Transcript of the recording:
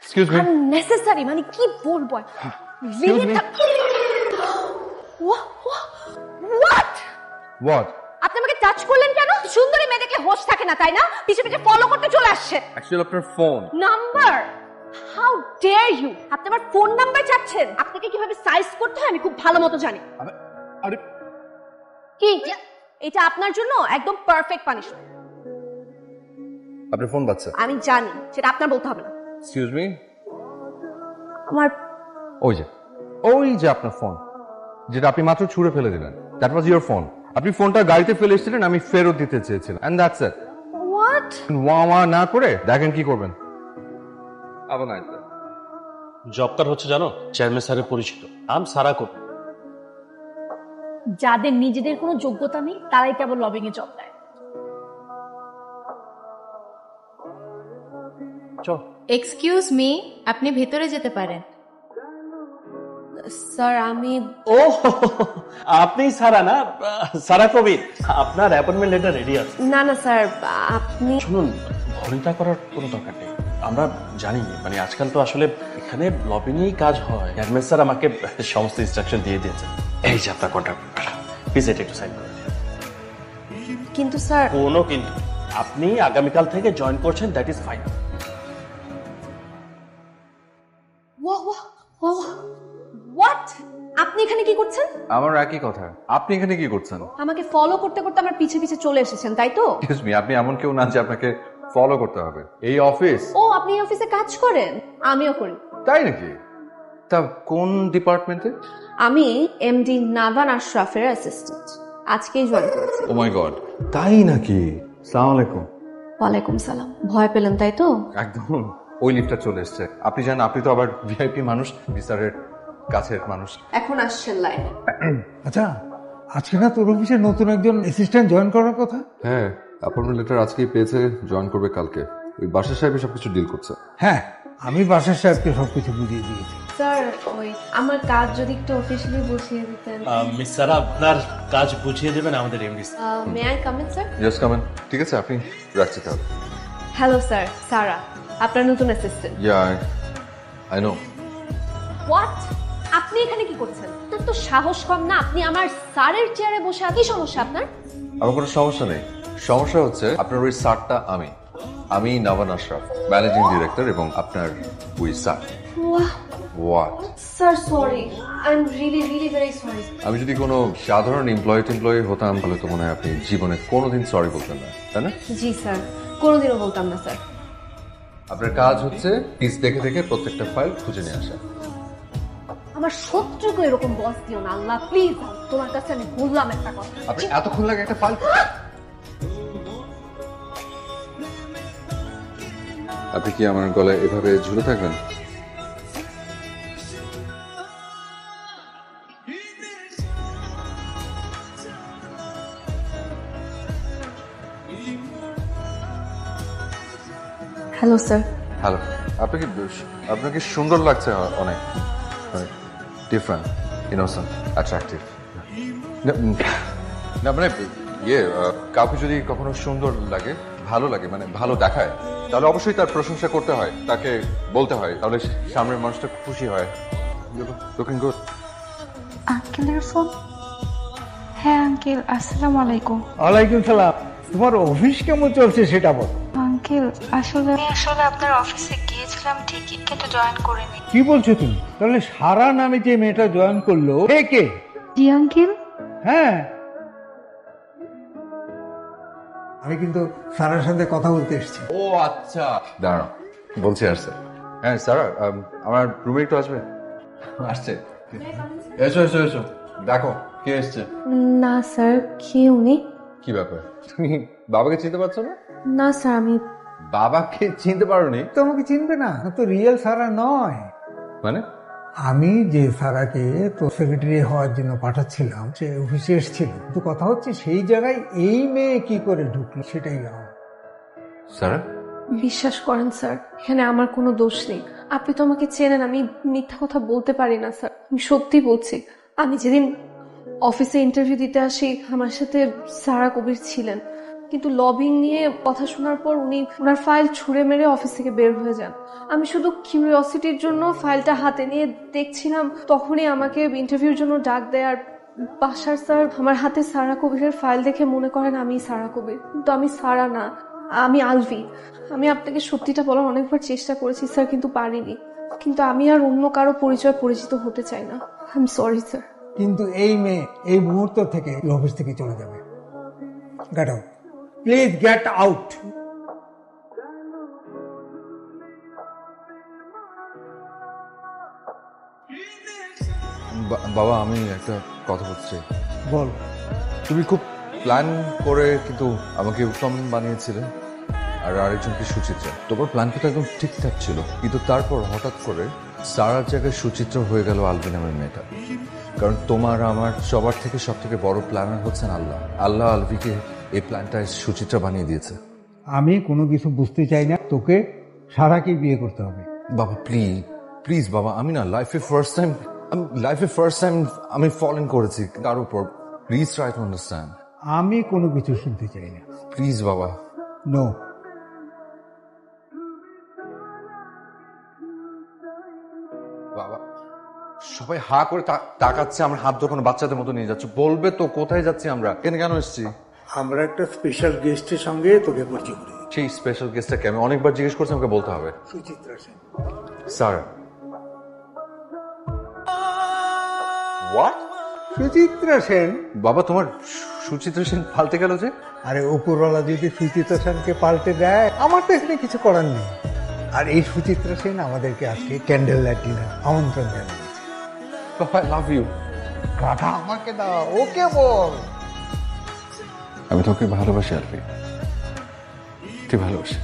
Excuse me, unnecessary মানে কি বলবো এক্সকিউজ মি, হোয়াট হোয়াট? আপনি আমাকে টাচ করলেন কেন? সুন্দরী মেয়ে দেখলে হোশ থাকে না তাই না? পিছে পিছে ফলো করতে চলে আসছেন। অ্যাকচুয়ালি আপনার phone number, how dare you! আপনি আমার ফোন নাম্বার চাচ্ছেন? আপনাকে কিভাবে সাইজ করতে হয় আমি খুব ভালো মতো জানি। আরে কি এটা আপনার জন্য একদম পারফেক্ট পানিশমেন্ট। আপনার ফোন বাজছে। আমি জানি, সেটা আপনার বলতে হবে না। এক্সকিউজ মি, আমার ওই যে আপনার ফোন, যেটা আপনি মাত্র ছুঁড়ে ফেলে দিলেন, দ্যাট ওয়াজ ইওর ফোন। আপনি ফোনটা গাড়িতে ফেলে এসেছিলেন, আমি ফেরত দিতে চেয়েছিলাম, এন্ড দ্যাটস ইট। হোয়াট? ওয়া না করে দেখেন কি করবেন। আবার না, জবকার হচ্ছে জানো, চেয়ারম্যান স্যারের পরিচিত, নাম সারা কবির। যাদের নিজেদের কোনো যোগ্যতা নেই তারাই কেবল লবিং এ জব দেয়। চল। এক্সকিউজ মি, আপনি ভেতরে যেতে পারেন। স্যার আমি ও আপনি সারা না, সারা কবির। আপনার অ্যাপয়েন্টমেন্ট লেটার রেডি আছে। না না স্যার, আপনি শুনুন, ভনিতা করার কোনো দরকার নেই। আমরা জানি মানে আজকাল তো আসলে এখানে লবি নিয়েই কাজ হয়। চেয়ারম্যান স্যার আমাকে সমস্ত ইনস্ট্রাকশন দিয়ে দিয়েছেন। এই যে আপনার কন্ট্যাক্ট পেপার, প্লিজ এটা একটু সাইন করে দিন। কিন্তু স্যার কোনো কিন্তু, আপনি আগামীকাল থেকে জয়েন করছেন, দ্যাট ইজ ফাইন। হোয়াট? আপনি এখানে কি করছেন? আমার একই কথা, আপনি এখানে কি করছেন? আমাকে ফলো করতে করতে আমার পিছে পিছে চলে এসেছেন তাই তো? এক্সকিউজ মি, আপনি এমন কেউ না যে আপনাকে ফলো করতে হবে। এই অফিস। ও আপনি এই অফিসে কাজ করেন? আমিও করি। তাই নাকি? তা কোন ডিপার্টমেন্টে? আমি এমডি নাভান আশরাফের অ্যাসিস্ট্যান্ট, আজকেই জয়েন করেছি। ও মাই গড, তাই নাকি? আসসালামু আলাইকুম। ওয়ালাইকুম সালাম। ভয় পেলেন তাই তো? একদম, ওই লিফটটা চলে এসেছে। আপনি জানেন, আপনি তো আবার ভিআইপি মানুষ, বিস্তারের কাছের মানুষ। এখন আসছেন লাইনে। আচ্ছা, আজকে না তোর অফিসে নতুন একজন অ্যাসিস্ট্যান্ট জয়েন করার কথা? হ্যাঁ, অ্যাপয়েন্টমেন্ট লেটার আজকেই পেয়েছে, জয়েন করবে কালকে। ওই বাসার সাহেবই সবকিছু ডিল করছে। হ্যাঁ, আমি বাসার সাহেবকে সবকিছু বুঝিয়ে দিয়েছি। স্যার, ওই আমার কাজ যদি একটু অফিসিয়ালি বুঝিয়ে দিতেন। মিস সারা, আপনার কাজ বুঝিয়ে দেবেন আমাদের MD. May I come in sir? Just come in. ঠিক আছে, আপনি রাখছি তাহলে। হ্যালো স্যার, সারা আপনার নতুন assistant. Yeah, I know. What? আপনি এখানে কি করছেন? আপনার তো সাহস কম না, আপনি আমার স্যারের চেয়ারে বসে কি সমস্যা আপনার? আমার কোনো সমস্যা নেই। সমস্যা হচ্ছে আপনার ওই স্যারটা আমি নাভান আশরাফ, ম্যানেজিং ডিরেক্টর, এবং আপনার ওই sir. What? Sir sorry, I am really very sorry. আমি যদি কোনো সাধারণ এমপ্লয়ি হতাম তাহলে তো মনে হয় আপনি জীবনে কোনোদিন সরি বলতেন না, তাই না? জি স্যার, কোনোদিনও বলতাম না স্যার। আপনার কাজ হচ্ছে পিস দেখে দেখে প্রত্যেকটা ফাইল খুঁজে নিয়ে আসা। আমার শত্রুকে এরকম বস দিও না আল্লাহ প্লিজ। তোমার কাছে আমি বললাম একটা কথা। আপনি এতক্ষণ লাগে একটা ফাইল। আপনি কি আমার গলায় এভাবে ঝুলে থাকবেন? Hello sir. হ্যালো। আপনাকে সুন্দর লাগছে, অনেক ডিফারেন্ট, ইনোসেন্ট, অ্যাট্রাকটিভ। না মানে কাউকে যদি কখনো সুন্দর লাগে, ভালো লাগে, মানে ভালো দেখায়, তাহলে অবশ্যই তার প্রশংসা করতে হয়, তাকে বলতে হয়, তাহলে সামনের মানুষটা খুশি হয়। Looking good. আঙ্কেলের ফোন। হ্যাঁ আঙ্কেল, আসসালামু আলাইকুম। ওয়ালাইকুম সালাম। তোমার অফিস কেমন চলছে সেটা বলো। আঙ্কেল আসলে আপনার অফিসে গিয়েছিলাম ঠিকই, কিন্তু জয়েন করিনি। কি বলছো তুমি? তাহলে সারা নামে যে মেয়েটা জয়েন করলো কে? জি আঙ্কেল। হ্যাঁ, আমি কিন্তু সারার সাথে কথা বলতে এসেছি। ও আচ্ছা, দাঁড়াও, বলছি আসছে। হ্যাঁ স্যার, আমার রুমে একটু আসবে। আসছে, এসো এসো এসো, দেখো কে এসছে। না স্যার, কি উনি? কি ব্যাপার, তুমি বাবাকে চিনতে পারছো না? না স্যার, আমি বাবাকে চিনতে পারোনি? তো আমাকে চিনবে না, তো রিয়েল সারা নয়। মানে? আমি যে সারাকে তো সেক্রেটারি হওয়ার জন্য পাঠাচ্ছিলাম, সে অফিসে এসেছিল, কিন্তু কথা হচ্ছে সেই জায়গায় এই মেয়ে কি করে ঢুকলো সেটাই আমার। সারা, বিশ্বাস করেন স্যার, এখানে আমার কোনো দোষ নেই। আপনি তো আমাকে চেনেন, আমি মিথ্যা কথা বলতে পারি না স্যার। আমি সত্যি বলছি, আমি যেদিন অফিসে ইন্টারভিউ দিতে আসি আমার সাথে সারা কবির ছিলেন। কিন্তু লবিং নিয়ে কথা শোনার পর উনি ওনার ফাইল ছুঁড়ে মেরে অফিস থেকে বের হয়ে যান। আমি শুধু কিউরিওসিটির জন্য ফাইলটা হাতে নিয়ে দেখছিলাম, তখনই আমাকে ইন্টারভিউর জন্য ডাক দেয়। আর বাসার স্যার আমার হাতে সারা কবিরের ফাইল দেখে মনে করেন আমি সারা কবির, কিন্তু আমি সারা না, আমি আলভি। আমি আপনাকে সত্যিটা বলার অনেকবার চেষ্টা করেছি স্যার, কিন্তু পারিনি। কিন্তু আমি আর অন্য কারো পরিচিত হতে চাই না। I am sorry sir. কিন্তু এই মেয়ে এই মুহূর্ত থেকে এই অফিস থেকে চলে যাবে। Get out, please get out. বাবা আমি একটা কথা বলছি। বল। তুমি খুব প্ল্যান করে কিন্তু আমাকে উত্তম বানিয়েছিলে, আর আরেকজনকে সুচিত্রা। তোমার প্ল্যান তো একদম ঠিকঠাক ছিল, কিন্তু তারপর হঠাৎ করে সারার জায়গায় সুচিত্রা হয়ে গেল আলভি নামের মেয়েটা। কারণ তোমার আমার সবার থেকে সব থেকে বড় প্ল্যানার হচ্ছেন আল্লাহ। আল্লাহ আলভিকে এই প্ল্যানটা সুচিত্রা বানিয়ে দিয়েছে। আমি কোনো কিছু বুঝতে চাই না, তোকে সারাকে বিয়ে করতে হবে। বাবা প্লিজ প্লিজ বাবা, আমি না লাইফে ফার্স্ট টাইম আমি ফলো করেছি কারোর উপর। Please try to understand. আমি কোনো কিছু শুনতে চাই না। প্লিজ বাবা। নো। বাবা সবাই হা করে তাকাচ্ছে, আমার হাত ধরে কোনো বাচ্চাদের মতো নিয়ে যাচ্ছে। বলবে তো কোথায় যাচ্ছি আমরা, কেন এসেছি? আমরা একটা স্পেশাল গেস্টের সঙ্গে তোকে পরিচয় করি। সেই স্পেশাল গেস্টটাকে আমি অনেকবার জিজ্ঞেস করছি, আমাকে বলতে হবে। সুচিত্রা সেন। Sir what? সুচিত্রা সেন? বাবা তোমার সুচিত্রা সেন পাল্টে গেল যে? আরে উপরওয়ালা যদি সুচিত্রা সেনকে পাল্টে দেয়, আমার তো এখানে কিছু করার নেই। আর এই সুচিত্রা সেন আমাদেরকে আজকে ক্যান্ডেল লাইট ডিনার আমন্ত্রণ জানিয়েছে। বাবা আই লাভ ইউ। কথা আমাকে দাও, ওকে বল। আমি তোকে ভালোবাসি আলফি, তুই ভালোবাসি।